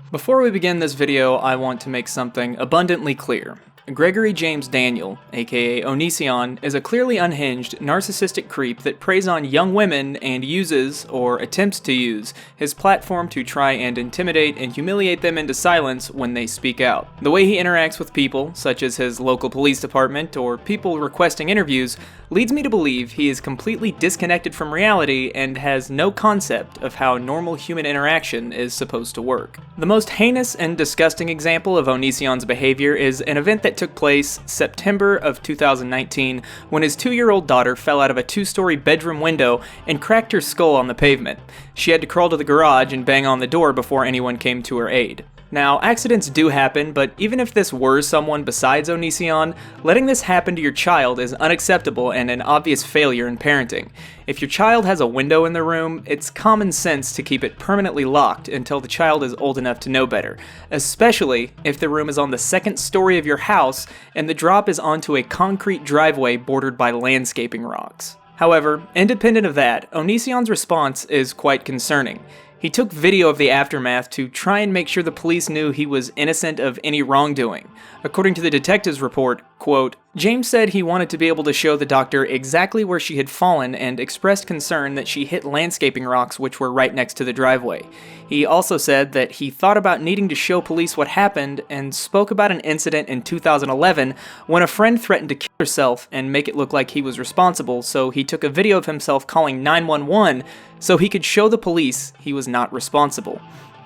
Before we begin this video, I want to make something abundantly clear. Gregory James Daniel, aka Onision, is a clearly unhinged, narcissistic creep that preys on young women and uses, or attempts to use, his platform to try and intimidate and humiliate them into silence when they speak out. The way he interacts with people, such as his local police department or people requesting interviews, leads me to believe he is completely disconnected from reality and has no concept of how normal human interaction is supposed to work. The most heinous and disgusting example of Onision's behavior is an event that took place September of 2019 when his 2-year-old daughter fell out of a 2-story bedroom window and cracked her skull on the pavement. She had to crawl to the garage and bang on the door before anyone came to her aid. Now, accidents do happen, but even if this were someone besides Onision, letting this happen to your child is unacceptable and an obvious failure in parenting. If your child has a window in the room, it's common sense to keep it permanently locked until the child is old enough to know better, especially if the room is on the 2nd story of your house and the drop is onto a concrete driveway bordered by landscaping rocks. However, independent of that, Onision's response is quite concerning. He took video of the aftermath to try and make sure the police knew he was innocent of any wrongdoing. According to the detective's report, quote, James said he wanted to be able to show the doctor exactly where she had fallen and expressed concern that she hit landscaping rocks which were right next to the driveway. He also said that he thought about needing to show police what happened and spoke about an incident in 2011 when a friend threatened to kill herself and make it look like he was responsible, so he took a video of himself calling 911 so he could show the police he was not responsible.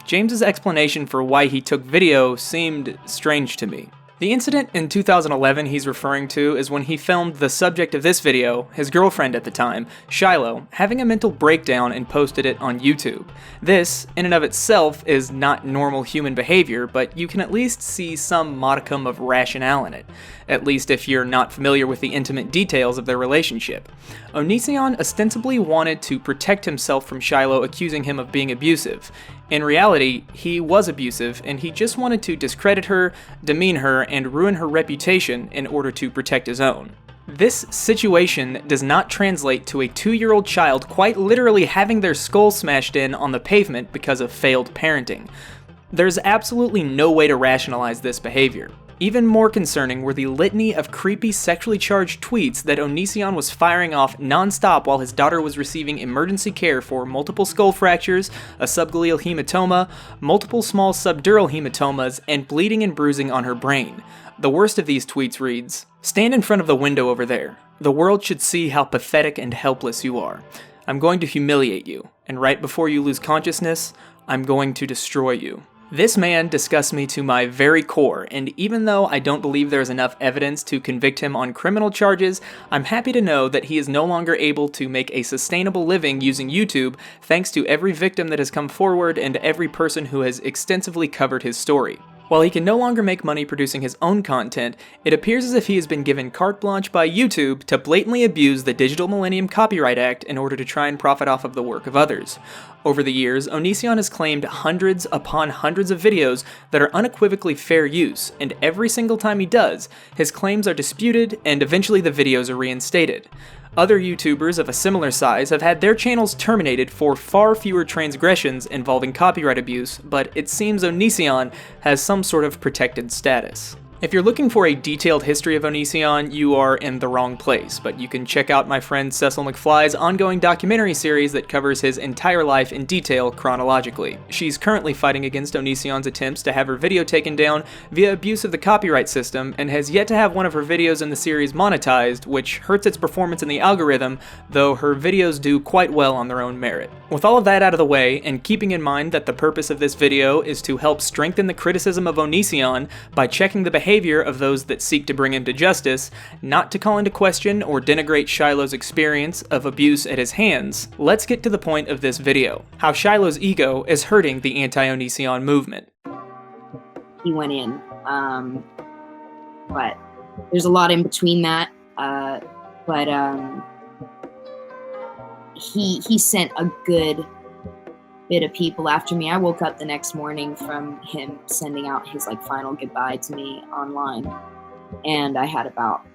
James's explanation for why he took video seemed strange to me. The incident in 2011 he's referring to is when he filmed the subject of this video, his girlfriend at the time, Shiloh, having a mental breakdown and posted it on YouTube. This, in and of itself, is not normal human behavior, but you can at least see some modicum of rationale in it, at least if you're not familiar with the intimate details of their relationship. Onision ostensibly wanted to protect himself from Shiloh accusing him of being abusive. In reality, he was abusive, and he just wanted to discredit her, demean her, and ruin her reputation in order to protect his own. This situation does not translate to a 2-year-old child quite literally having their skull smashed in on the pavement because of failed parenting. There's absolutely no way to rationalize this behavior. Even more concerning were the litany of creepy sexually charged tweets that Onision was firing off non-stop while his daughter was receiving emergency care for multiple skull fractures, a subgaleal hematoma, multiple small subdural hematomas, and bleeding and bruising on her brain. The worst of these tweets reads, "Stand in front of the window over there. The world should see how pathetic and helpless you are. I'm going to humiliate you, and right before you lose consciousness, I'm going to destroy you." This man disgusts me to my very core, and even though I don't believe there is enough evidence to convict him on criminal charges, I'm happy to know that he is no longer able to make a sustainable living using YouTube thanks to every victim that has come forward and every person who has extensively covered his story. While he can no longer make money producing his own content, it appears as if he has been given carte blanche by YouTube to blatantly abuse the Digital Millennium Copyright Act in order to try and profit off of the work of others. Over the years, Onision has claimed hundreds upon hundreds of videos that are unequivocally fair use, and every single time he does, his claims are disputed and eventually the videos are reinstated. Other YouTubers of a similar size have had their channels terminated for far fewer transgressions involving copyright abuse, but it seems Onision has some sort of protected status. If you're looking for a detailed history of Onision, you are in the wrong place, but you can check out my friend Cecil Mcfly's ongoing documentary series that covers his entire life in detail chronologically. She's currently fighting against Onision's attempts to have her video taken down via abuse of the copyright system, and has yet to have one of her videos in the series monetized, which hurts its performance in the algorithm, though her videos do quite well on their own merit. With all of that out of the way, and keeping in mind that the purpose of this video is to help strengthen the criticism of Onision by checking the behavior of those that seek to bring him to justice, not to call into question or denigrate Shiloh's experience of abuse at his hands, let's get to the point of this video: how Shiloh's ego is hurting the Anti-Onision movement. He went in, but there's a lot in between that, he sent a good bit of people after me. I woke up the next morning from him sending out his final goodbye to me online, and I had about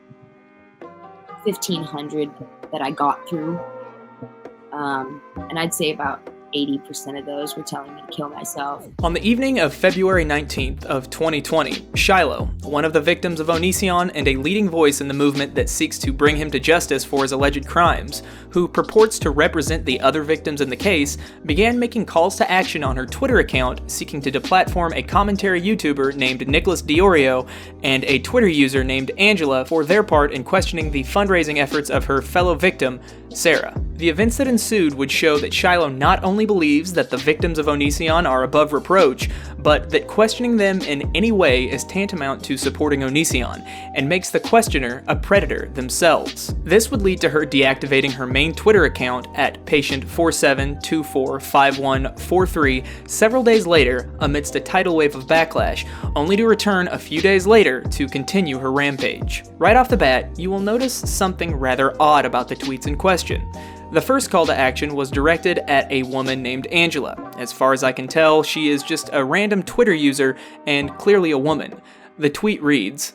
1,500 that I got through, and I'd say about 80% of those were telling me to kill myself. On the evening of February 19th of 2020, Shiloh, one of the victims of Onision and a leading voice in the movement that seeks to bring him to justice for his alleged crimes, who purports to represent the other victims in the case, began making calls to action on her Twitter account seeking to deplatform a commentary YouTuber named Nicholas Deorio and a Twitter user named Angela for their part in questioning the fundraising efforts of her fellow victim, Sarah. The events that ensued would show that Shiloh not only believes that the victims of Onision are above reproach, but that questioning them in any way is tantamount to supporting Onision, and makes the questioner a predator themselves. This would lead to her deactivating her main Twitter account at patient47245143 several days later amidst a tidal wave of backlash, only to return a few days later to continue her rampage. Right off the bat, you will notice something rather odd about the tweets in question. The first call to action was directed at a woman named Angela. As far as I can tell, she is just a random Twitter user and clearly a woman. The tweet reads,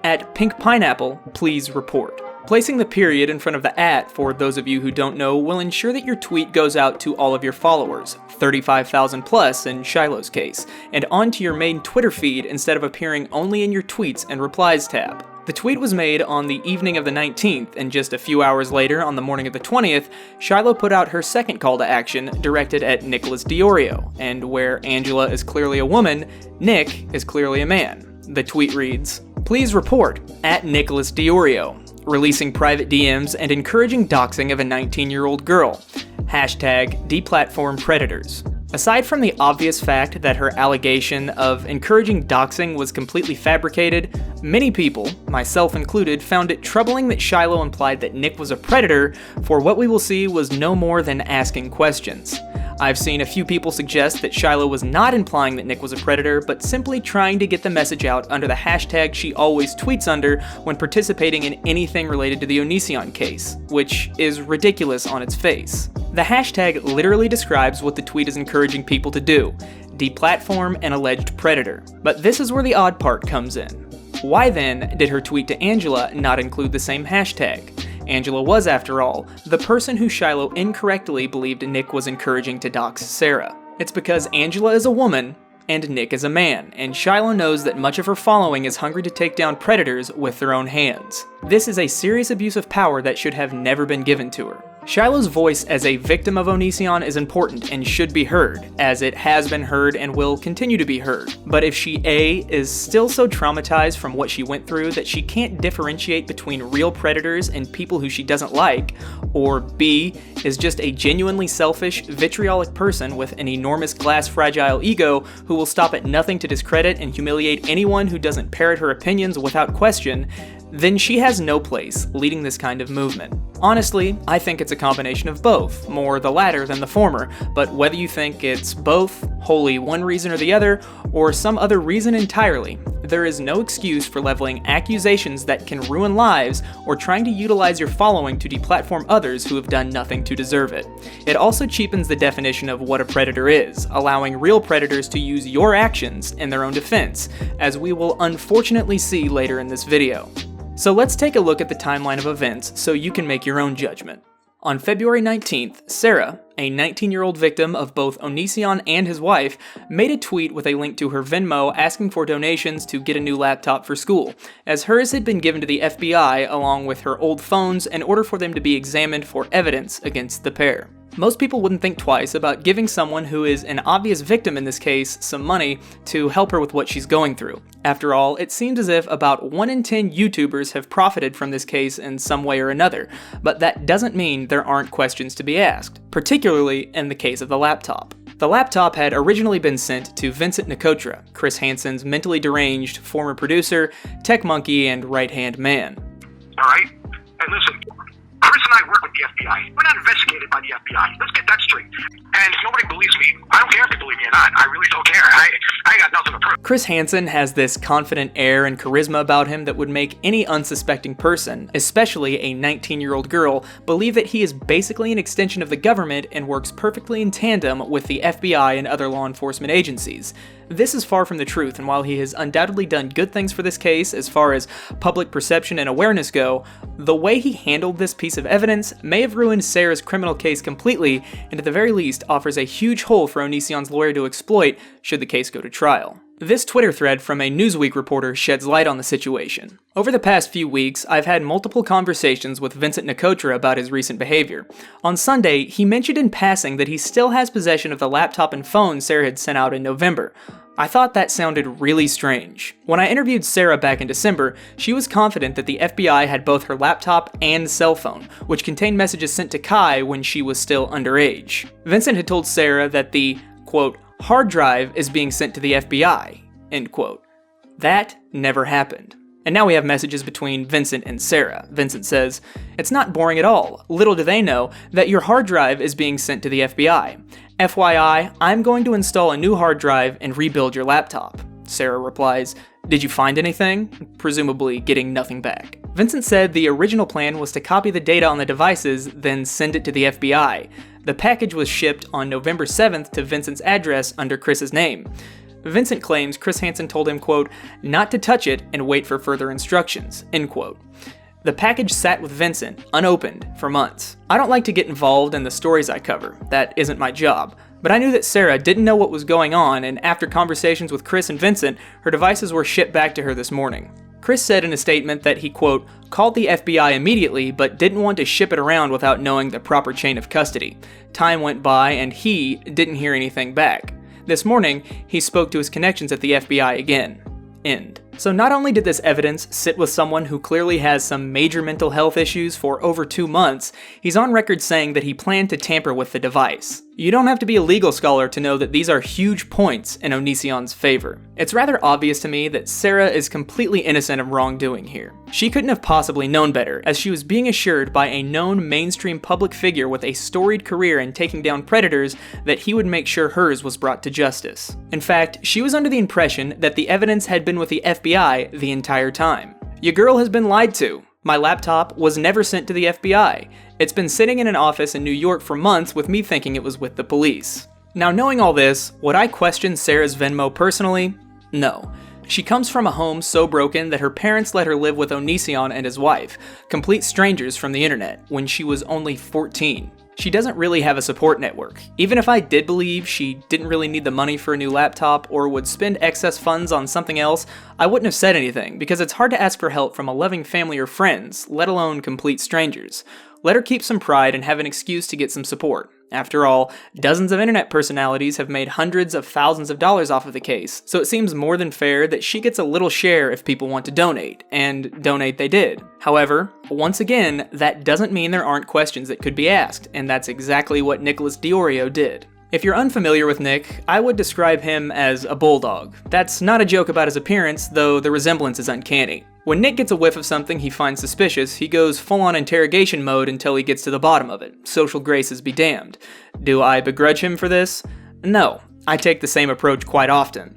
"at Pink Pineapple, please report." Placing the period in front of the @ for those of you who don't know will ensure that your tweet goes out to all of your followers, 35,000 plus in Shiloh's case, and onto your main Twitter feed instead of appearing only in your tweets and replies tab. The tweet was made on the evening of the 19th, and just a few hours later, on the morning of the 20th, Shiloh put out her second call to action directed at Nicholas Deorio, and where Angela is clearly a woman, Nick is clearly a man. The tweet reads, "Please report at Nicholas Deorio, releasing private DMs and encouraging doxing of a 19-year-old girl. #deplatform predators." Aside from the obvious fact that her allegation of encouraging doxing was completely fabricated, many people, myself included, found it troubling that Shiloh implied that Nick was a predator for what we will see was no more than asking questions. I've seen a few people suggest that Shiloh was not implying that Nick was a predator, but simply trying to get the message out under the hashtag she always tweets under when participating in anything related to the Onision case, which is ridiculous on its face. The hashtag literally describes what the tweet is encouraging people to do: deplatform an alleged predator. But this is where the odd part comes in. Why then did her tweet to Angela not include the same hashtag? Angela was, after all, the person who Shiloh incorrectly believed Nick was encouraging to dox Sarah. It's because Angela is a woman and Nick is a man, and Shiloh knows that much of her following is hungry to take down predators with their own hands. This is a serious abuse of power that should have never been given to her. Shiloh's voice as a victim of Onision is important and should be heard, as it has been heard and will continue to be heard. But if she A, is still so traumatized from what she went through that she can't differentiate between real predators and people who she doesn't like, or B, is just a genuinely selfish, vitriolic person with an enormous glass fragile ego who will stop at nothing to discredit and humiliate anyone who doesn't parrot her opinions without question, then she has no place leading this kind of movement. Honestly, I think it's a combination of both, more the latter than the former, but whether you think it's both, wholly one reason or the other, or some other reason entirely, there is no excuse for leveling accusations that can ruin lives or trying to utilize your following to deplatform others who have done nothing to deserve it. It also cheapens the definition of what a predator is, allowing real predators to use your actions in their own defense, as we will unfortunately see later in this video. So let's take a look at the timeline of events so you can make your own judgment. On February 19th, Sarah, a 19-year-old victim of both Onision and his wife, made a tweet with a link to her Venmo asking for donations to get a new laptop for school, as hers had been given to the FBI along with her old phones in order for them to be examined for evidence against the pair. Most people wouldn't think twice about giving someone who is an obvious victim in this case some money to help her with what she's going through. After all, it seems as if about 1 in 10 YouTubers have profited from this case in some way or another, but that doesn't mean there aren't questions to be asked, particularly in the case of the laptop. The laptop had originally been sent to Vincent Nicotra, Chris Hansen's mentally deranged former producer, tech monkey, and right-hand man. Alright? Hey, listen. Chris and I work with the FBI. We're not investigated by the FBI. Let's get that straight. And if nobody believes me, I don't care if they believe me or not. I really don't care. I got nothing to prove. Chris Hansen has this confident air and charisma about him that would make any unsuspecting person, especially a 19-year-old girl, believe that he is basically an extension of the government and works perfectly in tandem with the FBI and other law enforcement agencies. This is far from the truth, and while he has undoubtedly done good things for this case as far as public perception and awareness go, the way he handled this piece of evidence may have ruined Sarah's criminal case completely, and at the very least offers a huge hole for Onision's lawyer to exploit should the case go to trial. This Twitter thread from a Newsweek reporter sheds light on the situation. Over the past few weeks, I've had multiple conversations with Vincent Nicotra about his recent behavior. On Sunday, he mentioned in passing that he still has possession of the laptop and phone Sarah had sent out in November. I thought that sounded really strange. When I interviewed Sarah back in December, she was confident that the FBI had both her laptop and cell phone, which contained messages sent to Kai when she was still underage. Vincent had told Sarah that the, quote, hard drive is being sent to the FBI, end quote. That never happened. And now we have messages between Vincent and Sarah. Vincent says, "It's not boring at all. Little do they know that your hard drive is being sent to the FBI. FYI, I'm going to install a new hard drive and rebuild your laptop." Sarah replies, "Did you find anything?" Presumably getting nothing back. Vincent said the original plan was to copy the data on the devices, then send it to the FBI. The package was shipped on November 7th to Vincent's address under Chris's name. Vincent claims Chris Hansen told him, quote, "not to touch it and wait for further instructions," end quote. The package sat with Vincent, unopened, for months. I don't like to get involved in the stories I cover. That isn't my job. But I knew that Sarah didn't know what was going on, and after conversations with Chris and Vincent, her devices were shipped back to her this morning. Chris said in a statement that he, quote, "called the FBI immediately, but didn't want to ship it around without knowing the proper chain of custody. Time went by, and he didn't hear anything back. This morning, he spoke to his connections at the FBI again." End. So not only did this evidence sit with someone who clearly has some major mental health issues for over 2 months, he's on record saying that he planned to tamper with the device. You don't have to be a legal scholar to know that these are huge points in Onision's favor. It's rather obvious to me that Sarah is completely innocent of wrongdoing here. She couldn't have possibly known better, as she was being assured by a known mainstream public figure with a storied career in taking down predators that he would make sure hers was brought to justice. In fact, she was under the impression that the evidence had been with the FBI the entire time. Your girl has been lied to. My laptop was never sent to the FBI. It's been sitting in an office in New York for months with me thinking it was with the police. Now, knowing all this, would I question Sarah's Venmo personally? No. She comes from a home so broken that her parents let her live with Onision and his wife, complete strangers from the internet, when she was only 14. She doesn't really have a support network. Even if I did believe she didn't really need the money for a new laptop or would spend excess funds on something else, I wouldn't have said anything, because it's hard to ask for help from a loving family or friends, let alone complete strangers. Let her keep some pride and have an excuse to get some support. After all, dozens of internet personalities have made hundreds of thousands of dollars off of the case, so it seems more than fair that she gets a little share if people want to donate, and donate they did. However, once again, that doesn't mean there aren't questions that could be asked, and that's exactly what Nicholas Deorio did. If you're unfamiliar with Nick, I would describe him as a bulldog. That's not a joke about his appearance, though the resemblance is uncanny. When Nick gets a whiff of something he finds suspicious, he goes full-on interrogation mode until he gets to the bottom of it. Social graces be damned. Do I begrudge him for this? No. I take the same approach quite often.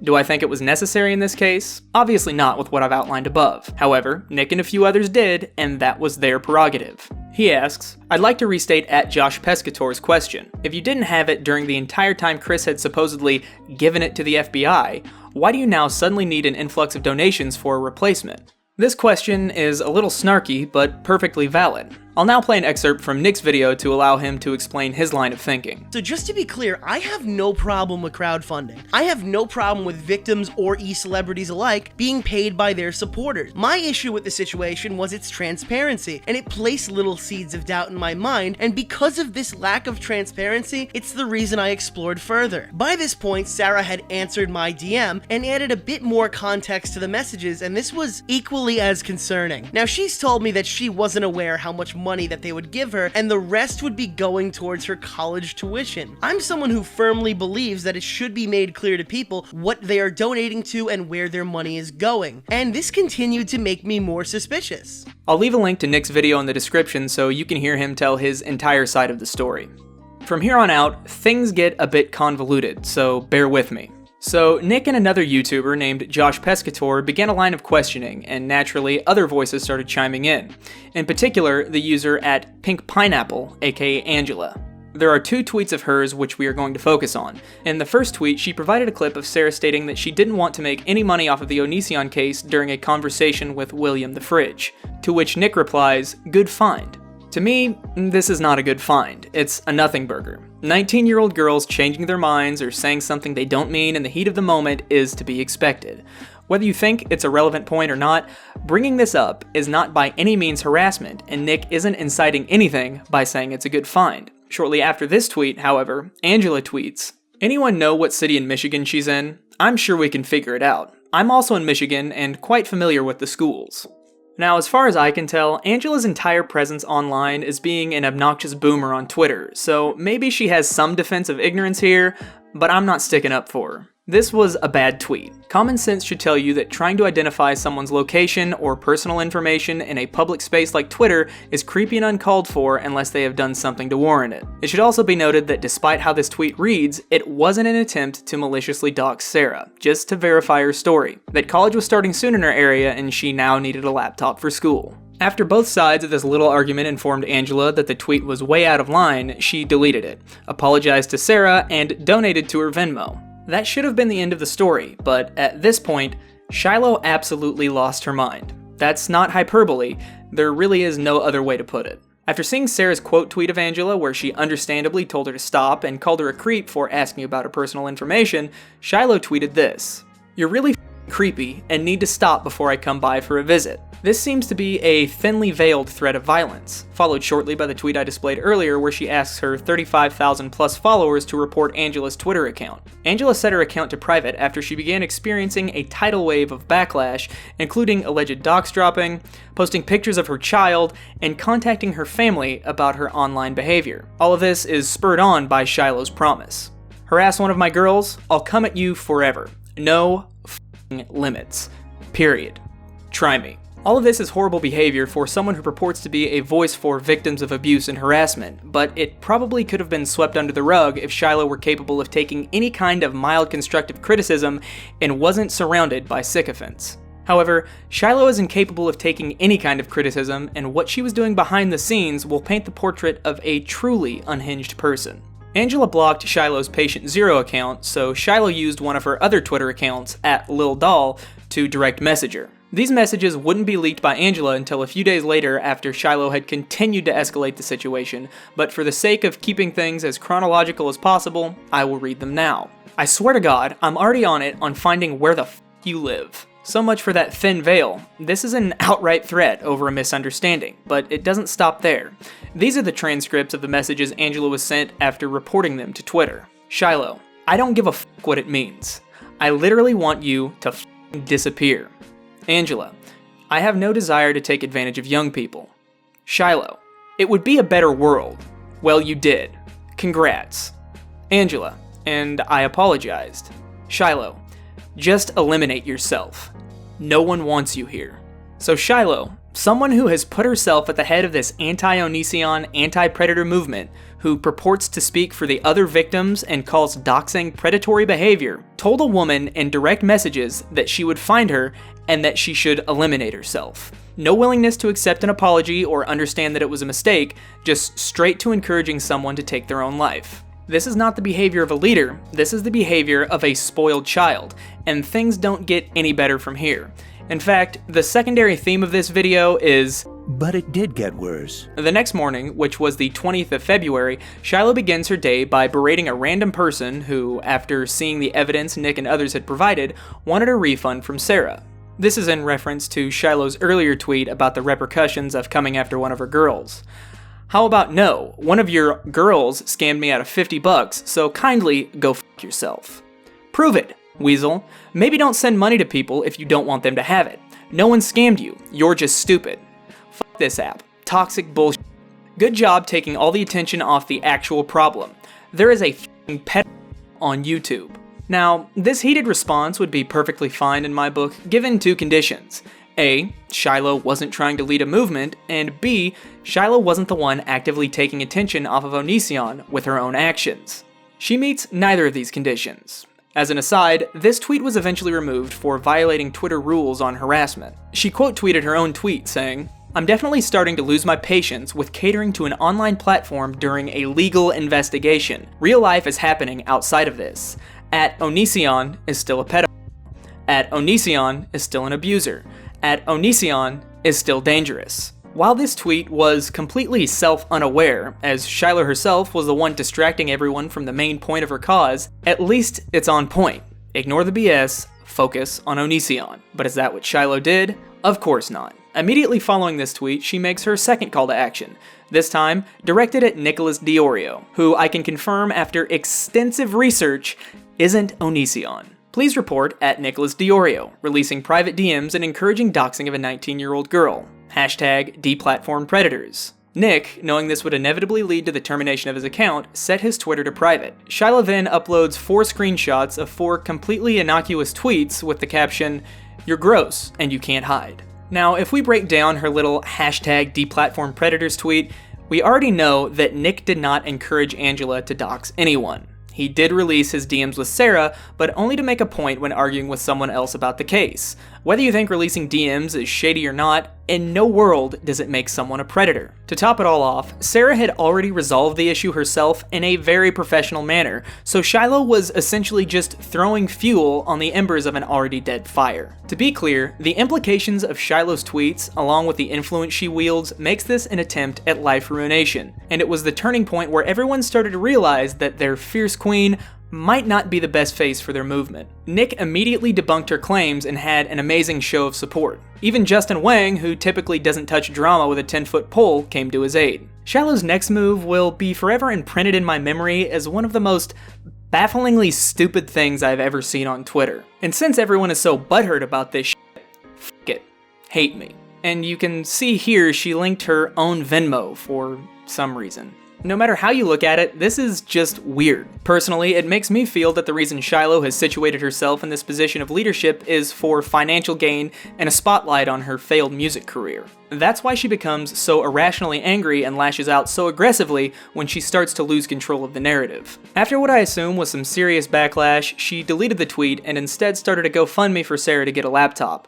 Do I think it was necessary in this case? Obviously not with what I've outlined above. However, Nick and a few others did, and that was their prerogative. He asks, "I'd like to restate @Josh Pescator's question. If you didn't have it during the entire time Chris had supposedly given it to the FBI, why do you now suddenly need an influx of donations for a replacement?" This question is a little snarky, but perfectly valid. I'll now play an excerpt from Nick's video to allow him to explain his line of thinking. So just to be clear, I have no problem with crowdfunding. I have no problem with victims or e-celebrities alike being paid by their supporters. My issue with the situation was its transparency, and it placed little seeds of doubt in my mind, and because of this lack of transparency, it's the reason I explored further. By this point, Sarah had answered my DM and added a bit more context to the messages, and this was equally as concerning. Now, she's told me that she wasn't aware how much money that they would give her, and the rest would be going towards her college tuition. I'm someone who firmly believes that it should be made clear to people what they are donating to and where their money is going, and this continued to make me more suspicious. I'll leave a link to Nick's video in the description so you can hear him tell his entire side of the story. From here on out, things get a bit convoluted, so bear with me. So, Nick and another YouTuber named Josh Pescator began a line of questioning, and naturally, other voices started chiming in. In particular, the user @PinkPineapple, aka Angela. There are 2 tweets of hers which we are going to focus on. In the first tweet, she provided a clip of Sarah stating that she didn't want to make any money off of the Onision case during a conversation with William the Fridge, to which Nick replies, "Good find." To me, this is not a good find. It's a nothing burger. 19-year-old girls changing their minds or saying something they don't mean in the heat of the moment is to be expected. Whether you think it's a relevant point or not, bringing this up is not by any means harassment, and Nick isn't inciting anything by saying it's a good find. Shortly after this tweet, however, Angela tweets, "Anyone know what city in Michigan she's in? I'm sure we can figure it out. I'm also in Michigan and quite familiar with the schools." Now, as far as I can tell, Angela's entire presence online is being an obnoxious boomer on Twitter, so maybe she has some defense of ignorance here, but I'm not sticking up for her. This was a bad tweet. Common sense should tell you that trying to identify someone's location or personal information in a public space like Twitter is creepy and uncalled for unless they have done something to warrant it. It should also be noted that despite how this tweet reads, it wasn't an attempt to maliciously dox Sarah, just to verify her story, that college was starting soon in her area and she now needed a laptop for school. After both sides of this little argument informed Angela that the tweet was way out of line, she deleted it, apologized to Sarah, and donated to her Venmo. That should have been the end of the story, but at this point, Shiloh absolutely lost her mind. That's not hyperbole, there really is no other way to put it. After seeing Sarah's quote tweet of Angela where she understandably told her to stop and called her a creep for asking about her personal information, Shiloh tweeted this, "You're really creepy and need to stop before I come by for a visit." This seems to be a thinly veiled threat of violence, followed shortly by the tweet I displayed earlier where she asks her 35,000 plus followers to report Angela's Twitter account. Angela set her account to private after she began experiencing a tidal wave of backlash, including alleged dox dropping, posting pictures of her child, and contacting her family about her online behavior. All of this is spurred on by Shiloh's promise. "Harass one of my girls, I'll come at you forever. No f***ing limits. Period. Try me." All of this is horrible behavior for someone who purports to be a voice for victims of abuse and harassment, but it probably could have been swept under the rug if Shiloh were capable of taking any kind of mild constructive criticism and wasn't surrounded by sycophants. However, Shiloh is incapable of taking any kind of criticism, and what she was doing behind the scenes will paint the portrait of a truly unhinged person. Angela blocked Shiloh's Patient Zero account, so Shiloh used one of her other Twitter accounts, @LilDoll, to direct message her. These messages wouldn't be leaked by Angela until a few days later after Shiloh had continued to escalate the situation, but for the sake of keeping things as chronological as possible, I will read them now. "I swear to God, I'm already on it on finding where the f*** you live." So much for that thin veil. This is an outright threat over a misunderstanding, but it doesn't stop there. These are the transcripts of the messages Angela was sent after reporting them to Twitter. "Shiloh, I don't give a f*** what it means. I literally want you to f***ing disappear. Angela, I have no desire to take advantage of young people. Shiloh, it would be a better world. Well, you did. Congrats. Angela, and I apologized. Shiloh, just eliminate yourself. No one wants you here." So Shiloh, someone who has put herself at the head of this Anti-Onision, anti-predator movement, who purports to speak for the other victims and calls doxing predatory behavior, told a woman in direct messages that she would find her and that she should eliminate herself. No willingness to accept an apology or understand that it was a mistake, just straight to encouraging someone to take their own life. This is not the behavior of a leader, this is the behavior of a spoiled child, and things don't get any better from here. In fact, the secondary theme of this video is, "But it did get worse." The next morning, which was the 20th of February, Shiloh begins her day by berating a random person who, after seeing the evidence Nick and others had provided, wanted a refund from Sarah. This is in reference to Shiloh's earlier tweet about the repercussions of coming after one of her girls. "How about no? One of your girls scammed me out of $50, so kindly go f*** yourself." "Prove it, weasel. Maybe don't send money to people if you don't want them to have it. No one scammed you, you're just stupid. F*** this app. Toxic bullshit. Good job taking all the attention off the actual problem. There is a f***ing pet on YouTube." Now, this heated response would be perfectly fine in my book, given two conditions. A, Shiloh wasn't trying to lead a movement, and B, Shiloh wasn't the one actively taking attention off of Onision with her own actions. She meets neither of these conditions. As an aside, this tweet was eventually removed for violating Twitter rules on harassment. She quote tweeted her own tweet saying, "I'm definitely starting to lose my patience with catering to an online platform during a legal investigation. Real life is happening outside of this. @Onision is still a pedophile. @Onision is still an abuser. @Onision is still dangerous. While this tweet was completely self-unaware, as Shiloh herself was the one distracting everyone from the main point of her cause, at least it's on point. Ignore the BS, focus on Onision. But is that what Shiloh did? Of course not. Immediately following this tweet, she makes her second call to action, this time directed at Nicholas Deorio, who I can confirm after extensive research isn't Onision. Please report at Nicholas Deorio, releasing private DMs and encouraging doxing of a 19-year-old girl. Hashtag deplatform predators. Nick, knowing this would inevitably lead to the termination of his account, set his Twitter to private. Shiloh then uploads 4 screenshots of 4 completely innocuous tweets with the caption, "You're gross, and you can't hide." Now, if we break down her little hashtag deplatform predators tweet, we already know that Nick did not encourage Angela to dox anyone. He did release his DMs with Sarah, but only to make a point when arguing with someone else about the case. Whether you think releasing DMs is shady or not, in no world does it make someone a predator. To top it all off, Sarah had already resolved the issue herself in a very professional manner, so Shiloh was essentially just throwing fuel on the embers of an already dead fire. To be clear, the implications of Shiloh's tweets, along with the influence she wields, makes this an attempt at life ruination, and it was the turning point where everyone started to realize that their fierce queen might not be the best face for their movement. Nick immediately debunked her claims and had an amazing show of support. Even Justin Wang, who typically doesn't touch drama with a 10-foot pole, came to his aid. Shiloh's next move will be forever imprinted in my memory as one of the most bafflingly stupid things I've ever seen on Twitter. And since everyone is so butthurt about this shit, f*** it. Hate me. And you can see here she linked her own Venmo for some reason. No matter how you look at it, this is just weird. Personally, it makes me feel that the reason Shiloh has situated herself in this position of leadership is for financial gain and a spotlight on her failed music career. That's why she becomes so irrationally angry and lashes out so aggressively when she starts to lose control of the narrative. After what I assume was some serious backlash, she deleted the tweet and instead started a GoFundMe for Sarah to get a laptop.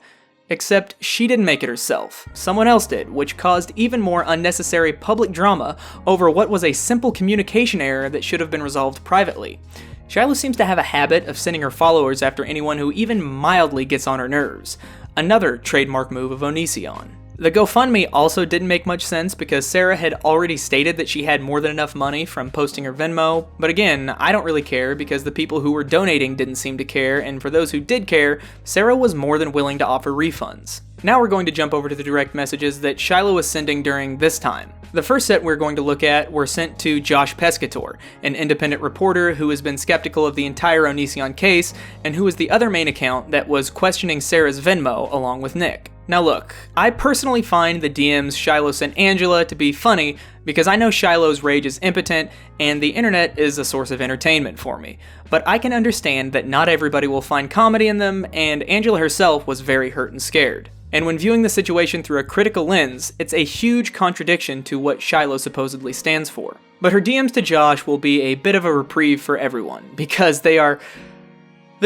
Except she didn't make it herself. Someone else did, which caused even more unnecessary public drama over what was a simple communication error that should have been resolved privately. Shiloh seems to have a habit of sending her followers after anyone who even mildly gets on her nerves. Another trademark move of Onision. The GoFundMe also didn't make much sense because Sarah had already stated that she had more than enough money from posting her Venmo, but again, I don't really care because the people who were donating didn't seem to care, and for those who did care, Sarah was more than willing to offer refunds. Now we're going to jump over to the direct messages that Shiloh was sending during this time. The first set we're going to look at were sent to Josh Pescator, an independent reporter who has been skeptical of the entire Onision case, and who was the other main account that was questioning Sarah's Venmo along with Nick. Now look, I personally find the DMs Shiloh sent Angela to be funny because I know Shiloh's rage is impotent and the internet is a source of entertainment for me. But I can understand that not everybody will find comedy in them, and Angela herself was very hurt and scared. And when viewing the situation through a critical lens, it's a huge contradiction to what Shiloh supposedly stands for. But her DMs to Josh will be a bit of a reprieve for everyone, because they're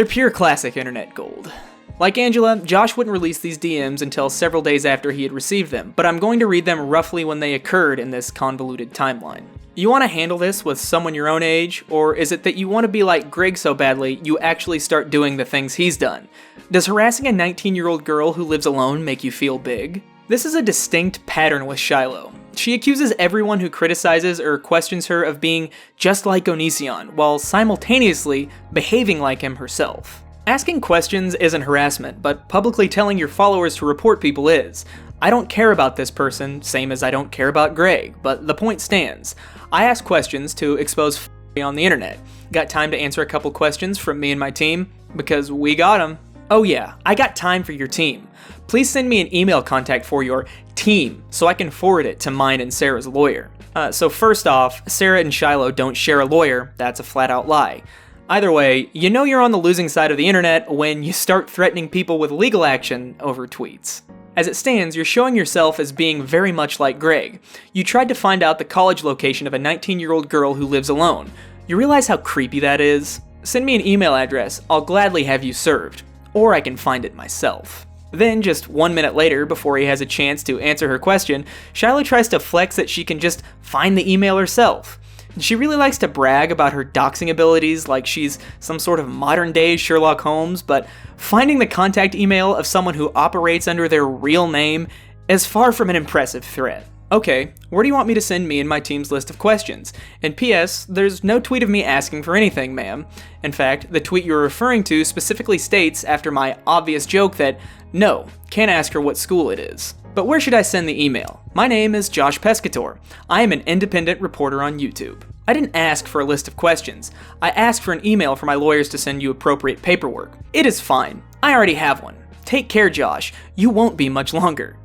pure classic internet gold. Like Angela, Josh wouldn't release these DMs until several days after he had received them, but I'm going to read them roughly when they occurred in this convoluted timeline. You want to handle this with someone your own age, or is it that you want to be like Greg so badly you actually start doing the things he's done? Does harassing a 19-year-old girl who lives alone make you feel big? This is a distinct pattern with Shiloh. She accuses everyone who criticizes or questions her of being just like Onision, while simultaneously behaving like him herself. Asking questions isn't harassment, but publicly telling your followers to report people is. I don't care about this person, same as I don't care about Greg, but the point stands. I ask questions to expose f***ing on the internet. Got time to answer a couple questions from me and my team? Because we got them. Oh yeah, I got time for your team. Please send me an email contact for your team so I can forward it to mine and Sarah's lawyer. So first off, Sarah and Shiloh don't share a lawyer, that's a flat out lie. Either way, you know you're on the losing side of the internet when you start threatening people with legal action over tweets. As it stands, you're showing yourself as being very much like Greg. You tried to find out the college location of a 19-year-old girl who lives alone. You realize how creepy that is? Send me an email address, I'll gladly have you served. Or I can find it myself. Then, just 1 minute later, before he has a chance to answer her question, Shiloh tries to flex that she can just find the email herself. She really likes to brag about her doxing abilities like she's some sort of modern-day Sherlock Holmes, but finding the contact email of someone who operates under their real name is far from an impressive threat. Okay, where do you want me to send me and my team's list of questions? And P.S., there's no tweet of me asking for anything, ma'am. In fact, the tweet you're referring to specifically states after my obvious joke that, no, can't ask her what school it is. But where should I send the email? My name is Josh Pescator. I am an independent reporter on YouTube. I didn't ask for a list of questions. I asked for an email for my lawyers to send you appropriate paperwork. It is fine. I already have one. Take care, Josh. You won't be much longer.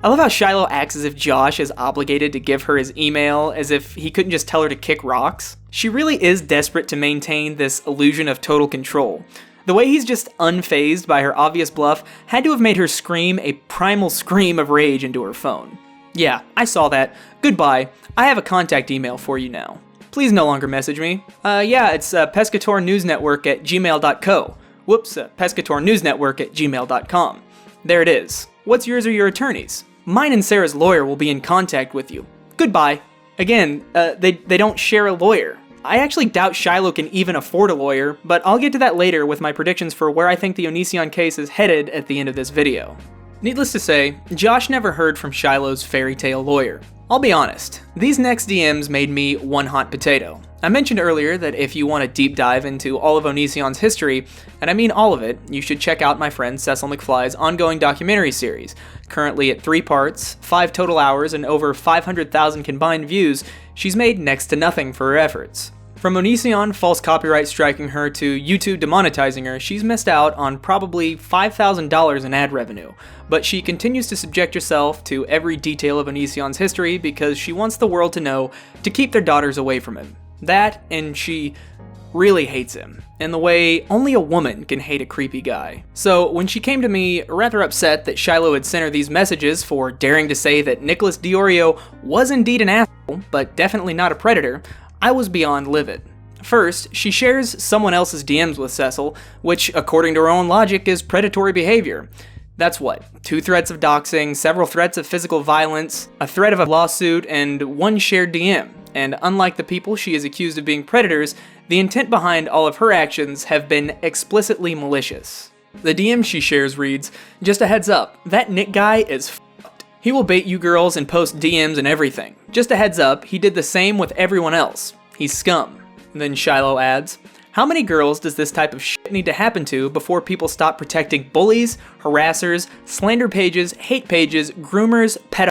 I love how Shiloh acts as if Josh is obligated to give her his email, as if he couldn't just tell her to kick rocks. She really is desperate to maintain this illusion of total control. The way he's just unfazed by her obvious bluff had to have made her scream a primal scream of rage into her phone. Yeah, I saw that. Goodbye. I have a contact email for you now. Please no longer message me. It's pescatornewsnetwork@gmail.co. Whoops, pescatornewsnetwork@gmail.com. There it is. What's yours or your attorney's? Mine and Sarah's lawyer will be in contact with you. Goodbye. Again, they don't share a lawyer. I actually doubt Shiloh can even afford a lawyer, but I'll get to that later with my predictions for where I think the Onision case is headed at the end of this video. Needless to say, Josh never heard from Shiloh's fairy tale lawyer. I'll be honest, these next DMs made me one hot potato. I mentioned earlier that if you want a deep dive into all of Onision's history, and I mean all of it, you should check out my friend Cecil Mcfly's ongoing documentary series. Currently at 3 parts, 5 total hours, and over 500,000 combined views, she's made next to nothing for her efforts. From Onision false copyright striking her to YouTube demonetizing her, she's missed out on probably $5,000 in ad revenue, but she continues to subject herself to every detail of Onision's history because she wants the world to know to keep their daughters away from him. That, and she really hates him, in the way only a woman can hate a creepy guy. So when she came to me rather upset that Shiloh had sent her these messages for daring to say that Nicholas Deorio was indeed an asshole, but definitely not a predator, I was beyond livid. First, she shares someone else's DMs with Cecil, which, according to her own logic, is predatory behavior. That's what? 2 threats of doxing, several threats of physical violence, a threat of a lawsuit, and 1 shared DM. And unlike the people she is accused of being predators, the intent behind all of her actions have been explicitly malicious. The DM she shares reads, "Just a heads up, that Nick guy is f***ed. He will bait you girls and post DMs and everything. Just a heads up, he did the same with everyone else. He's scum." Then Shiloh adds, "How many girls does this type of shit need to happen to before people stop protecting bullies, harassers, slander pages, hate pages, groomers, pedophiles,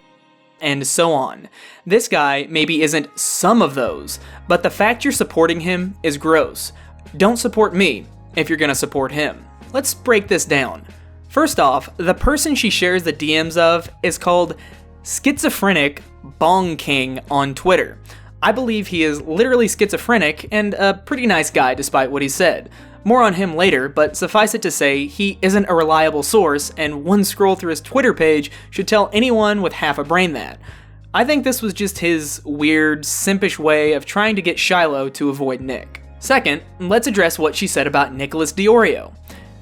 and so on? This guy maybe isn't some of those, but the fact you're supporting him is gross. Don't support me if you're gonna support him." Let's break this down. First off, the person she shares the DMs of is called Schizophrenic Bong King on Twitter. I believe he is literally schizophrenic and a pretty nice guy despite what he said. More on him later, but suffice it to say, he isn't a reliable source, and one scroll through his Twitter page should tell anyone with half a brain that. I think this was just his weird, simpish way of trying to get Shiloh to avoid Nick. Second, let's address what she said about Nicholas Deorio.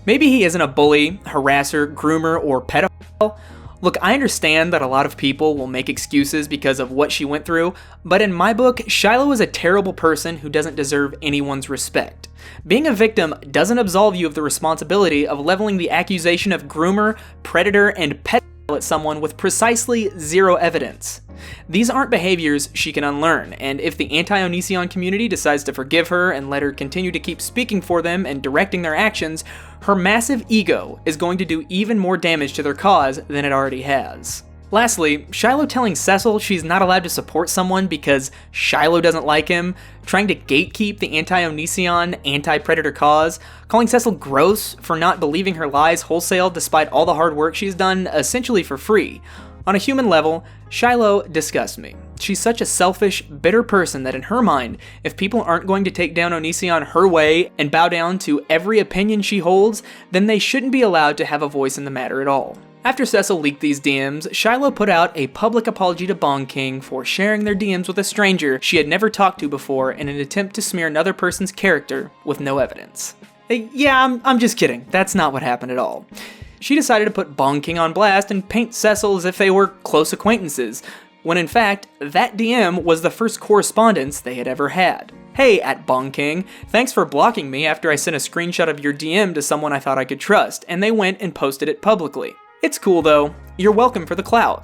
Maybe he isn't a bully, harasser, groomer, or pedophile. Look, I understand that a lot of people will make excuses because of what she went through, but in my book, Shiloh is a terrible person who doesn't deserve anyone's respect. Being a victim doesn't absolve you of the responsibility of leveling the accusation of groomer, predator, and pedophile at someone with precisely 0 evidence. These aren't behaviors she can unlearn, and if the Anti-Onision community decides to forgive her and let her continue to keep speaking for them and directing their actions, her massive ego is going to do even more damage to their cause than it already has. Lastly, Shiloh telling Cecil she's not allowed to support someone because Shiloh doesn't like him, trying to gatekeep the Anti-Onision, anti-predator cause, calling Cecil gross for not believing her lies wholesale despite all the hard work she's done essentially for free. On a human level, Shiloh disgusts me. She's such a selfish, bitter person that in her mind, if people aren't going to take down Onision her way and bow down to every opinion she holds, then they shouldn't be allowed to have a voice in the matter at all. After Cecil leaked these DMs, Shiloh put out a public apology to Bong King for sharing their DMs with a stranger she had never talked to before in an attempt to smear another person's character with no evidence. Yeah, I'm just kidding. That's not what happened at all. She decided to put Bong King on blast and paint Cecil as if they were close acquaintances, when in fact, that DM was the first correspondence they had ever had. "Hey, @Bong King, thanks for blocking me after I sent a screenshot of your DM to someone I thought I could trust, and they went and posted it publicly. It's cool though, you're welcome for the clout.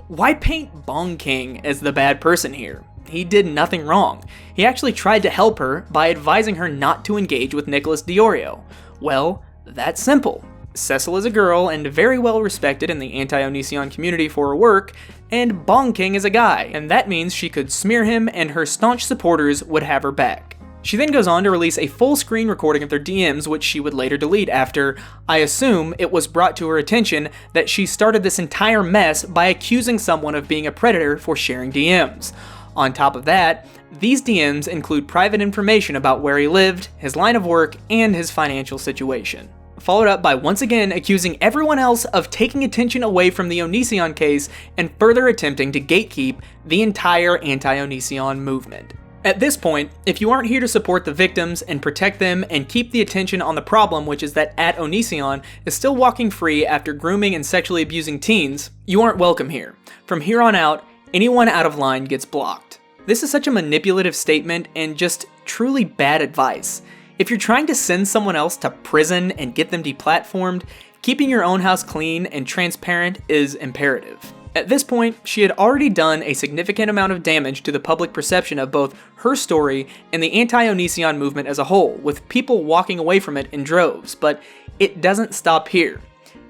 Why paint Bong King as the bad person here? He did nothing wrong. He actually tried to help her by advising her not to engage with Nicholas Deorio. Well, that's simple. Cecil is a girl and very well respected in the Anti-Onision community for her work, and Bong King is a guy, and that means she could smear him and her staunch supporters would have her back. She then goes on to release a full screen recording of their DMs, which she would later delete after, I assume, it was brought to her attention that she started this entire mess by accusing someone of being a predator for sharing DMs. On top of that, these DMs include private information about where he lived, his line of work, and his financial situation. Followed up by once again accusing everyone else of taking attention away from the Onision case and further attempting to gatekeep the entire Anti-Onision movement. At this point, if you aren't here to support the victims and protect them and keep the attention on the problem, which is that @Onision is still walking free after grooming and sexually abusing teens, you aren't welcome here. From here on out, anyone out of line gets blocked. This is such a manipulative statement and just truly bad advice. If you're trying to send someone else to prison and get them deplatformed, keeping your own house clean and transparent is imperative. At this point, she had already done a significant amount of damage to the public perception of both her story and the Anti-Onision movement as a whole, with people walking away from it in droves, but it doesn't stop here.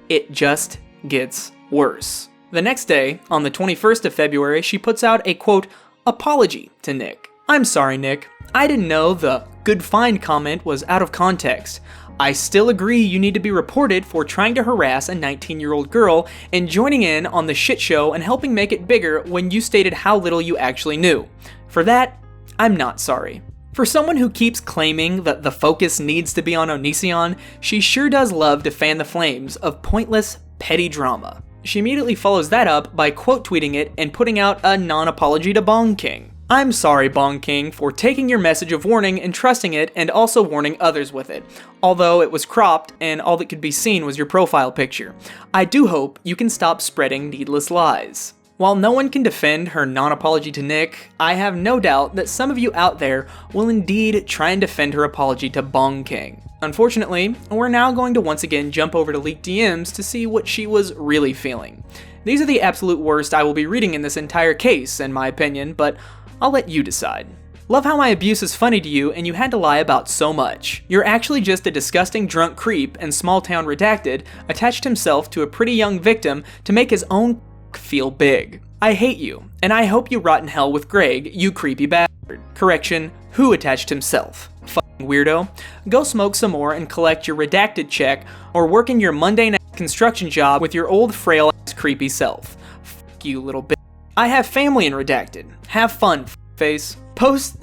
It just gets worse. The next day, on the 21st of February, she puts out a quote, apology to Nick. I'm sorry, Nick. I didn't know the good find comment was out of context. I still agree you need to be reported for trying to harass a 19-year-old girl and joining in on the shit show and helping make it bigger when you stated how little you actually knew. For that, I'm not sorry. For someone who keeps claiming that the focus needs to be on Onision, she sure does love to fan the flames of pointless, petty drama. She immediately follows that up by quote tweeting it and putting out a non-apology to Bong King. I'm sorry, Bong King, for taking your message of warning and trusting it and also warning others with it, although it was cropped and all that could be seen was your profile picture. I do hope you can stop spreading needless lies. While no one can defend her non-apology to Nick, I have no doubt that some of you out there will indeed try and defend her apology to Bong King. Unfortunately, we're now going to once again jump over to leaked DMs to see what she was really feeling. These are the absolute worst I will be reading in this entire case, in my opinion, but I'll let you decide. Love how my abuse is funny to you and you had to lie about so much. You're actually just a disgusting drunk creep and Small Town Redacted attached himself to a pretty young victim to make his own feel big. I hate you, and I hope you rot in hell with Greg, you creepy bastard. Correction, who attached himself? Fucking weirdo. Go smoke some more and collect your redacted check or work in your mundane ass construction job with your old frail ass creepy self. Fuck you, little bitch. I have family in Redacted. Have fun, face. Post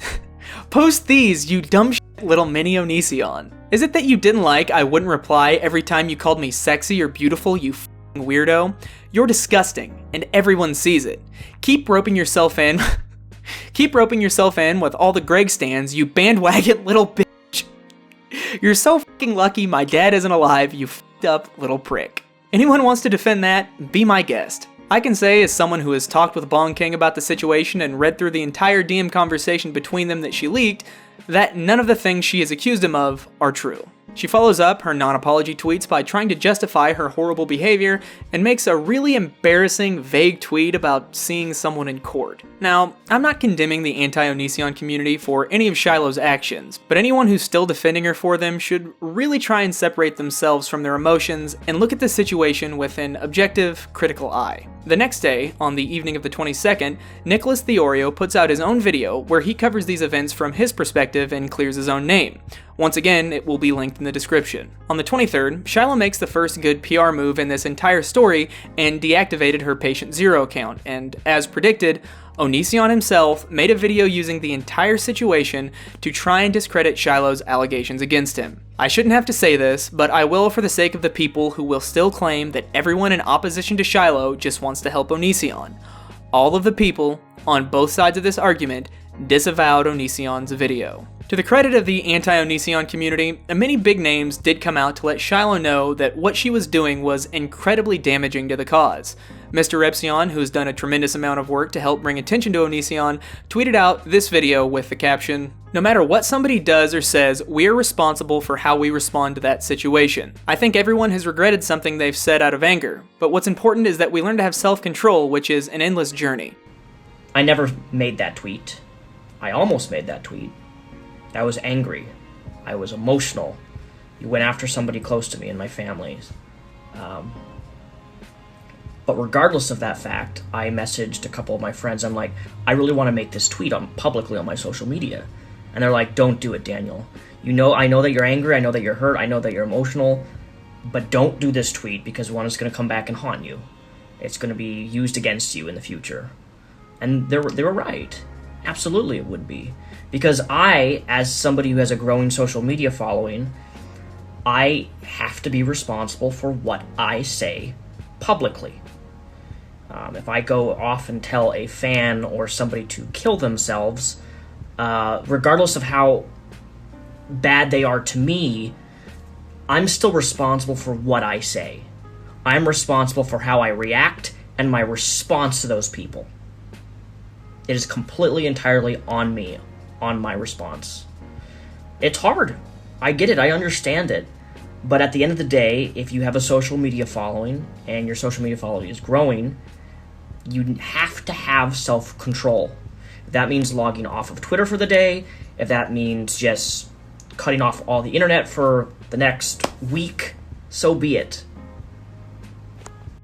these, you dumb shit little mini Onision. Is it that you didn't like I wouldn't reply every time you called me sexy or beautiful, you f***ing weirdo? You're disgusting, and everyone sees it. Keep roping yourself in with all the Greg stands, you bandwagon little bitch. You're so f***ing lucky my dad isn't alive, you f***ed up little prick. Anyone wants to defend that, be my guest. I can say, as someone who has talked with Bong King about the situation and read through the entire DM conversation between them that she leaked, that none of the things she has accused him of are true. She follows up her non-apology tweets by trying to justify her horrible behavior and makes a really embarrassing, vague tweet about seeing someone in court. Now, I'm not condemning the Anti-Onision community for any of Shiloh's actions, but anyone who's still defending her for them should really try and separate themselves from their emotions and look at the situation with an objective, critical eye. The next day, on the evening of the 22nd, Nicholas Deorio puts out his own video where he covers these events from his perspective and clears his own name. Once again, it will be linked in the description. On the 23rd, Shiloh makes the first good PR move in this entire story and deactivated her Patient Zero account, and as predicted, Onision himself made a video using the entire situation to try and discredit Shiloh's allegations against him. I shouldn't have to say this, but I will for the sake of the people who will still claim that everyone in opposition to Shiloh just wants to help Onision. All of the people on both sides of this argument disavowed Onision's video. To the credit of the Anti-Onision community, many big names did come out to let Shiloh know that what she was doing was incredibly damaging to the cause. Mr. Epsilon, who's done a tremendous amount of work to help bring attention to Onision, tweeted out this video with the caption, "No matter what somebody does or says, we are responsible for how we respond to that situation. I think everyone has regretted something they've said out of anger, but what's important is that we learn to have self-control, which is an endless journey." I never made that tweet. I almost made that tweet. I was angry. I was emotional. You went after somebody close to me and my family. But regardless of that fact, I messaged a couple of my friends. I'm like, I really want to make this tweet publicly on my social media. And they're like, don't do it, Daniel. I know that you're angry. I know that you're hurt. I know that you're emotional. But don't do this tweet because one is going to come back and haunt you. It's going to be used against you in the future. And they were right. Absolutely it would be. Because I, as somebody who has a growing social media following, I have to be responsible for what I say publicly. If I go off and tell a fan or somebody to kill themselves, regardless of how bad they are to me, I'm still responsible for what I say. I'm responsible for how I react and my response to those people. It is completely, entirely on me, on my response. It's hard. I get it. I understand it. But at the end of the day, if you have a social media following and your social media following is growing, you have to have self-control. If that means logging off of Twitter for the day, if that means just cutting off all the internet for the next week, so be it.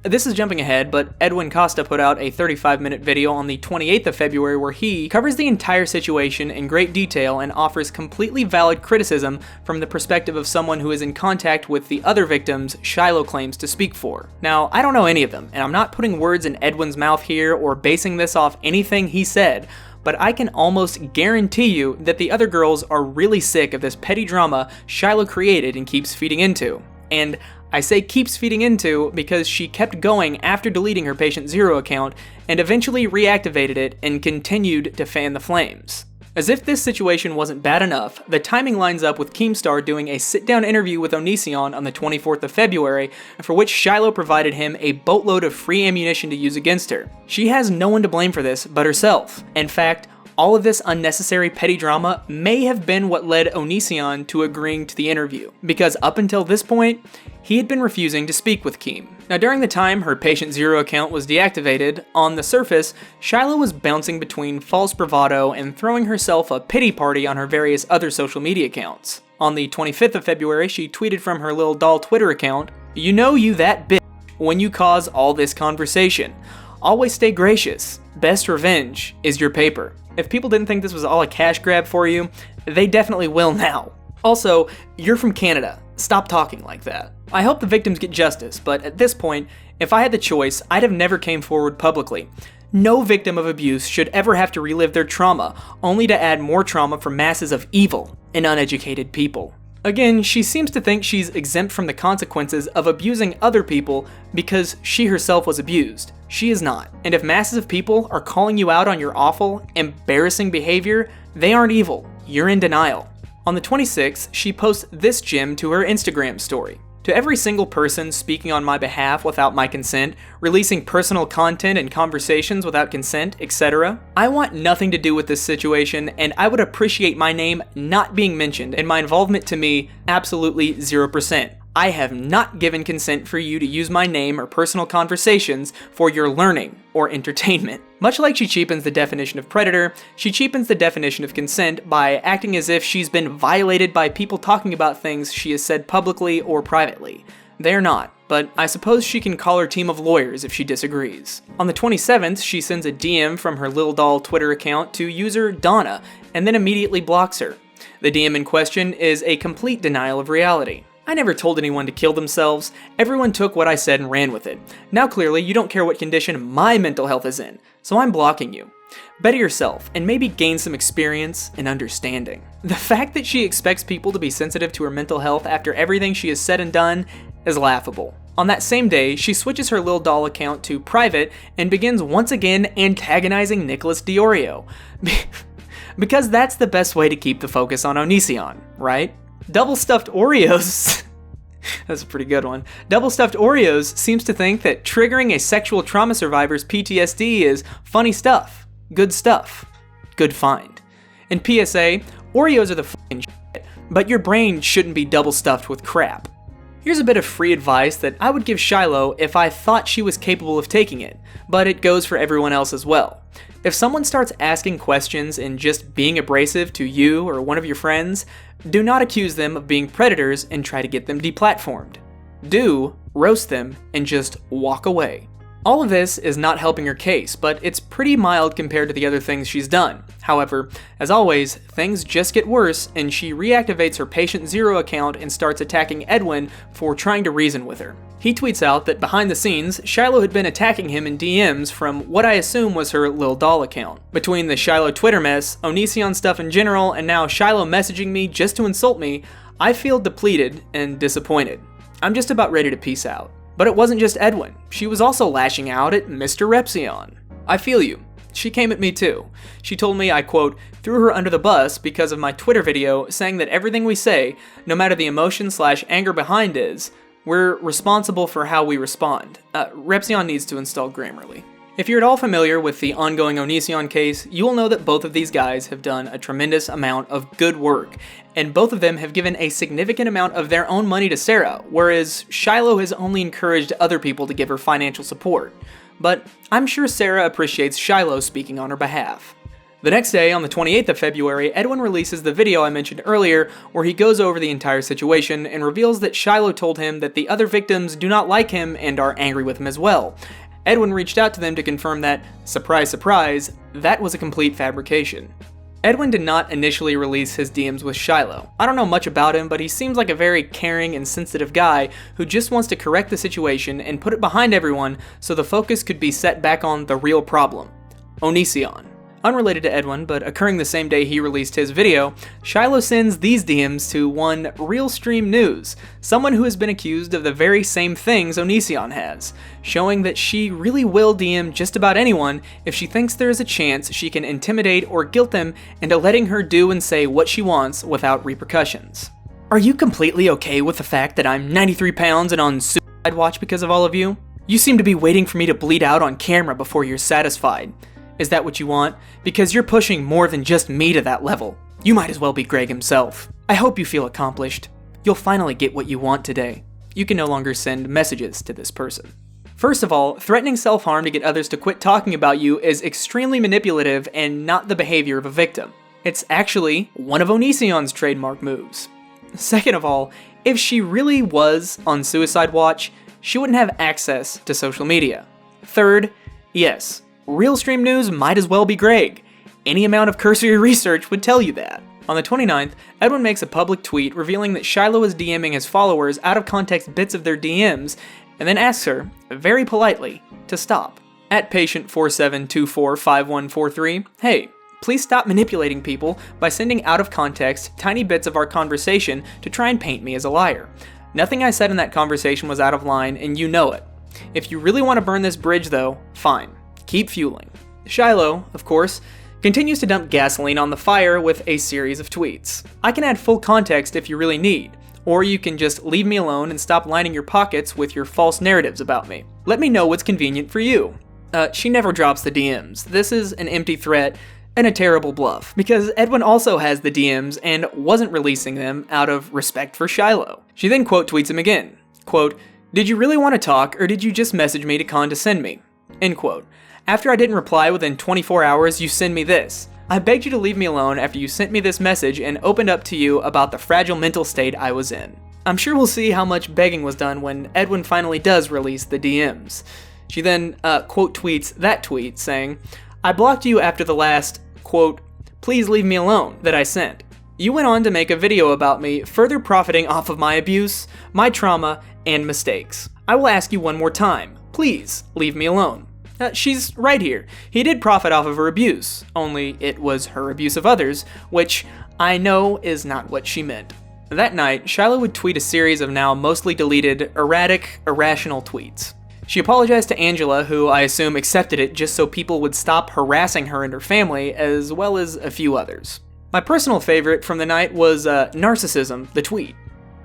This is jumping ahead, but Edwin Costa put out a 35-minute video on the 28th of February where he covers the entire situation in great detail and offers completely valid criticism from the perspective of someone who is in contact with the other victims Shiloh claims to speak for. Now, I don't know any of them, and I'm not putting words in Edwin's mouth here or basing this off anything he said, but I can almost guarantee you that the other girls are really sick of this petty drama Shiloh created and keeps feeding into. And I say keeps feeding into because she kept going after deleting her Patient Zero account and eventually reactivated it and continued to fan the flames. As if this situation wasn't bad enough, the timing lines up with Keemstar doing a sit-down interview with Onision on the 24th of February, for which Shiloh provided him a boatload of free ammunition to use against her. She has no one to blame for this but herself. In fact, all of this unnecessary petty drama may have been what led Onision to agreeing to the interview, because up until this point, he had been refusing to speak with Keem. Now, during the time her Patient Zero account was deactivated, on the surface, Shiloh was bouncing between false bravado and throwing herself a pity party on her various other social media accounts. On the 25th of February, she tweeted from her little doll Twitter account, "You know you that bitch when you cause all this conversation. Always stay gracious. Best revenge is your paper." If people didn't think this was all a cash grab for you, they definitely will now. Also, you're from Canada. Stop talking like that. I hope the victims get justice, but at this point, if I had the choice, I'd have never came forward publicly. No victim of abuse should ever have to relive their trauma, only to add more trauma for masses of evil and uneducated people. Again, she seems to think she's exempt from the consequences of abusing other people because she herself was abused. She is not. And if masses of people are calling you out on your awful, embarrassing behavior, they aren't evil. You're in denial. On the 26th, she posts this gem to her Instagram story. "To every single person speaking on my behalf without my consent, releasing personal content and conversations without consent, etc. I want nothing to do with this situation, and I would appreciate my name not being mentioned and my involvement to me absolutely 0%. I have not given consent for you to use my name or personal conversations for your learning or entertainment." Much like she cheapens the definition of predator, she cheapens the definition of consent by acting as if she's been violated by people talking about things she has said publicly or privately. They're not, but I suppose she can call her team of lawyers if she disagrees. On the 27th, she sends a DM from her Lil Doll Twitter account to user Donna, and then immediately blocks her. The DM in question is a complete denial of reality. "I never told anyone to kill themselves. Everyone took what I said and ran with it. Now clearly you don't care what condition my mental health is in, so I'm blocking you. Better yourself and maybe gain some experience and understanding." The fact that she expects people to be sensitive to her mental health after everything she has said and done is laughable. On that same day, she switches her Lil Doll account to private and begins once again antagonizing Nicholas Deorio. Because that's the best way to keep the focus on Onision, right? Double stuffed Oreos. That's a pretty good one. Double Stuffed Oreos seems to think that triggering a sexual trauma survivor's PTSD is funny stuff. Good stuff. Good find. And PSA, Oreos are the fucking shit, but your brain shouldn't be double stuffed with crap. Here's a bit of free advice that I would give Shiloh if I thought she was capable of taking it, but it goes for everyone else as well. If someone starts asking questions and just being abrasive to you or one of your friends, do not accuse them of being predators and try to get them deplatformed. Do roast them and just walk away. All of this is not helping her case, but it's pretty mild compared to the other things she's done. However, as always, things just get worse and she reactivates her Patient Zero account and starts attacking Edwin for trying to reason with her. He tweets out that behind the scenes, Shiloh had been attacking him in DMs from what I assume was her Lil Doll account. Between the Shiloh Twitter mess, Onision stuff in general, and now Shiloh messaging me just to insult me, I feel depleted and disappointed. I'm just about ready to peace out. But it wasn't just Edwin. She was also lashing out at Mr. Repsion. I feel you. She came at me too. She told me I, quote, threw her under the bus because of my Twitter video saying that everything we say, no matter the emotion/anger behind is, we're responsible for how we respond. Repsion needs to install Grammarly. If you're at all familiar with the ongoing Onision case, you will know that both of these guys have done a tremendous amount of good work, and both of them have given a significant amount of their own money to Sarah, whereas Shiloh has only encouraged other people to give her financial support. But I'm sure Sarah appreciates Shiloh speaking on her behalf. The next day, on the 28th of February, Edwin releases the video I mentioned earlier, where he goes over the entire situation and reveals that Shiloh told him that the other victims do not like him and are angry with him as well. Edwin reached out to them to confirm that, surprise surprise, that was a complete fabrication. Edwin did not initially release his DMs with Shiloh. I don't know much about him, but he seems like a very caring and sensitive guy who just wants to correct the situation and put it behind everyone so the focus could be set back on the real problem, Onision. Unrelated to Edwin, but occurring the same day he released his video, Shiloh sends these DMs to one Realstream News, someone who has been accused of the very same things Onision has, showing that she really will DM just about anyone if she thinks there is a chance she can intimidate or guilt them into letting her do and say what she wants without repercussions. Are you completely okay with the fact that I'm 93 pounds and on suicide watch because of all of you? You seem to be waiting for me to bleed out on camera before you're satisfied. Is that what you want? Because you're pushing more than just me to that level. You might as well be Greg himself. I hope you feel accomplished. You'll finally get what you want today. You can no longer send messages to this person. First of all, threatening self-harm to get others to quit talking about you is extremely manipulative and not the behavior of a victim. It's actually one of Onision's trademark moves. Second of all, if she really was on suicide watch, she wouldn't have access to social media. Third, yes, Realstream News might as well be Greg. Any amount of cursory research would tell you that. On the 29th, Edwin makes a public tweet revealing that Shiloh is DMing his followers out of context bits of their DMs, and then asks her, very politely, to stop. At patient47245143, hey, please stop manipulating people by sending out of context tiny bits of our conversation to try and paint me as a liar. Nothing I said in that conversation was out of line, and you know it. If you really want to burn this bridge though, fine. Keep fueling. Shiloh, of course, continues to dump gasoline on the fire with a series of tweets. I can add full context if you really need, or you can just leave me alone and stop lining your pockets with your false narratives about me. Let me know what's convenient for you. She never drops the DMs. This is an empty threat and a terrible bluff, because Edwin also has the DMs and wasn't releasing them out of respect for Shiloh. She then quote tweets him again. Quote, did you really want to talk or did you just message me to condescend me? End quote. After I didn't reply within 24 hours, you send me this. I begged you to leave me alone after you sent me this message and opened up to you about the fragile mental state I was in. I'm sure we'll see how much begging was done when Edwin finally does release the DMs. She then quote tweets that tweet saying, I blocked you after the last, quote, please leave me alone that I sent. You went on to make a video about me, further profiting off of my abuse, my trauma, and mistakes. I will ask you one more time. Please leave me alone. She's right here. He did profit off of her abuse, only it was her abuse of others, which I know is not what she meant. That night, Shiloh would tweet a series of now mostly deleted, erratic, irrational tweets. She apologized to Angela, who I assume accepted it just so people would stop harassing her and her family, as well as a few others. My personal favorite from the night was Narcissism, the tweet.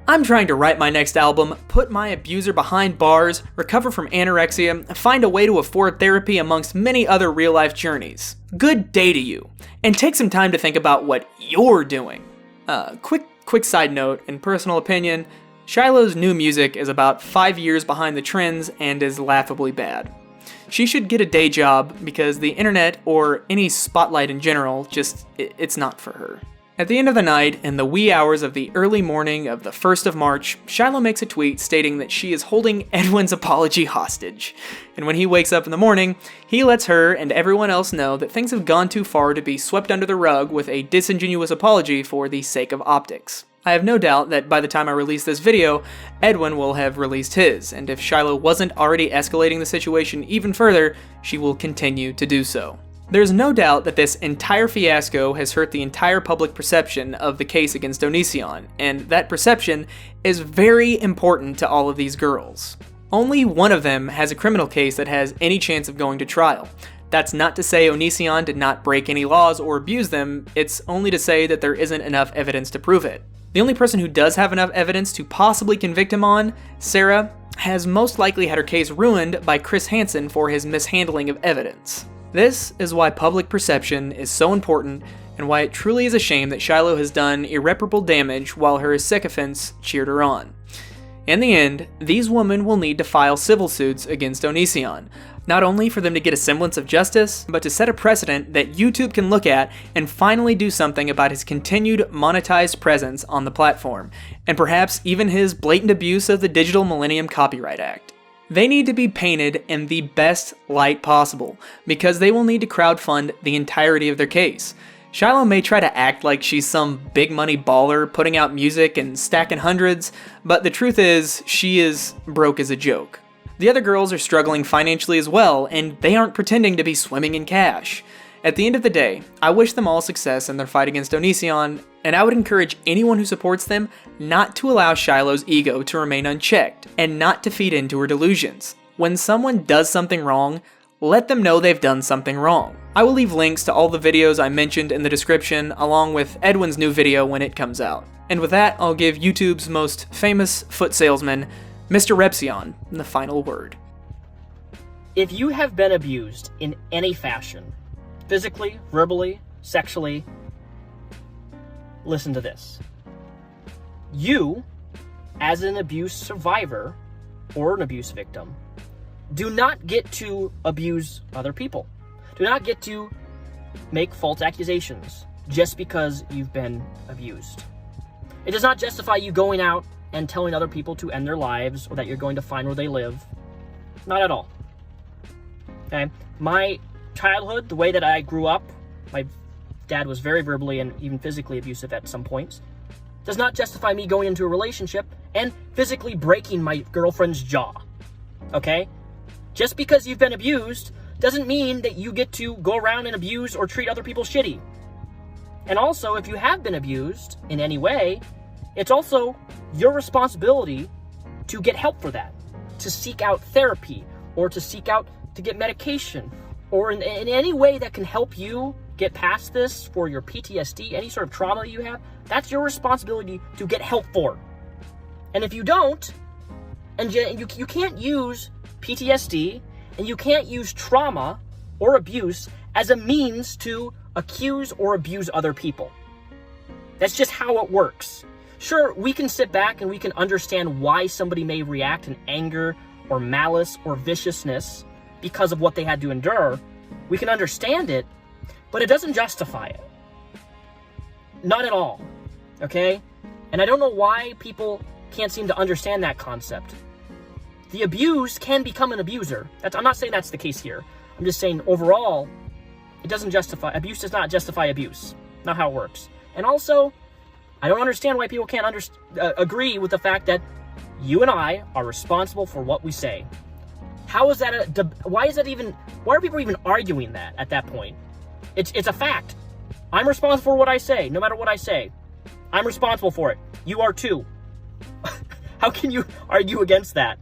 I'm trying to write my next album, put my abuser behind bars, recover from anorexia, find a way to afford therapy amongst many other real-life journeys. Good day to you, and take some time to think about what you're doing. Quick side note, in personal opinion, Shiloh's new music is about 5 years behind the trends and is laughably bad. She should get a day job because the internet, or any spotlight in general, it's not for her. At the end of the night, in the wee hours of the early morning of the 1st of March, Shiloh makes a tweet stating that she is holding Edwin's apology hostage. And when he wakes up in the morning, he lets her and everyone else know that things have gone too far to be swept under the rug with a disingenuous apology for the sake of optics. I have no doubt that by the time I release this video, Edwin will have released his, and if Shiloh wasn't already escalating the situation even further, she will continue to do so. There's no doubt that this entire fiasco has hurt the entire public perception of the case against Onision, and that perception is very important to all of these girls. Only one of them has a criminal case that has any chance of going to trial. That's not to say Onision did not break any laws or abuse them, it's only to say that there isn't enough evidence to prove it. The only person who does have enough evidence to possibly convict him on, Sarah, has most likely had her case ruined by Chris Hansen for his mishandling of evidence. This is why public perception is so important and why it truly is a shame that Shiloh has done irreparable damage while her sycophants cheered her on. In the end, these women will need to file civil suits against Onision, not only for them to get a semblance of justice, but to set a precedent that YouTube can look at and finally do something about his continued monetized presence on the platform, and perhaps even his blatant abuse of the Digital Millennium Copyright Act. They need to be painted in the best light possible, because they will need to crowdfund the entirety of their case. Shiloh may try to act like she's some big money baller putting out music and stacking hundreds, but the truth is, she is broke as a joke. The other girls are struggling financially as well, and they aren't pretending to be swimming in cash. At the end of the day, I wish them all success in their fight against Onision, and I would encourage anyone who supports them not to allow Shiloh's ego to remain unchecked, and not to feed into her delusions. When someone does something wrong, let them know they've done something wrong. I will leave links to all the videos I mentioned in the description, along with Edwin's new video when it comes out. And with that, I'll give YouTube's most famous foot salesman, Mr. Repsion, the final word. If you have been abused in any fashion, physically, verbally, sexually, listen to this. You, as an abuse survivor or an abuse victim, do not get to abuse other people. Do not get to make false accusations just because you've been abused. It does not justify you going out and telling other people to end their lives or that you're going to find where they live. Not at all. Okay? My childhood, the way that I grew up, my dad was very verbally and even physically abusive at some points, does not justify me going into a relationship and physically breaking my girlfriend's jaw. Okay? Just because you've been abused doesn't mean that you get to go around and abuse or treat other people shitty. And also, if you have been abused in any way, it's also your responsibility to get help for that, to seek out therapy, or to seek out to get medication, or in any way that can help you get past this for your PTSD, any sort of trauma that you have. That's your responsibility to get help for. And if you don't, and you can't use PTSD, and you can't use trauma or abuse as a means to accuse or abuse other people. That's just how it works. Sure, we can sit back and we can understand why somebody may react in anger or malice or viciousness because of what they had to endure. We can understand it, but it doesn't justify it. Not at all, okay? And I don't know why people can't seem to understand that concept. The abused can become an abuser. I'm not saying that's the case here. I'm just saying overall, it doesn't justify, abuse does not justify abuse. Not how it works. And also, I don't understand why people can't agree with the fact that you and I are responsible for what we say. How is that why are people even arguing that at that point? It's a fact. I'm responsible for what I say, no matter what I say. I'm responsible for it. You are too. How can you argue against that?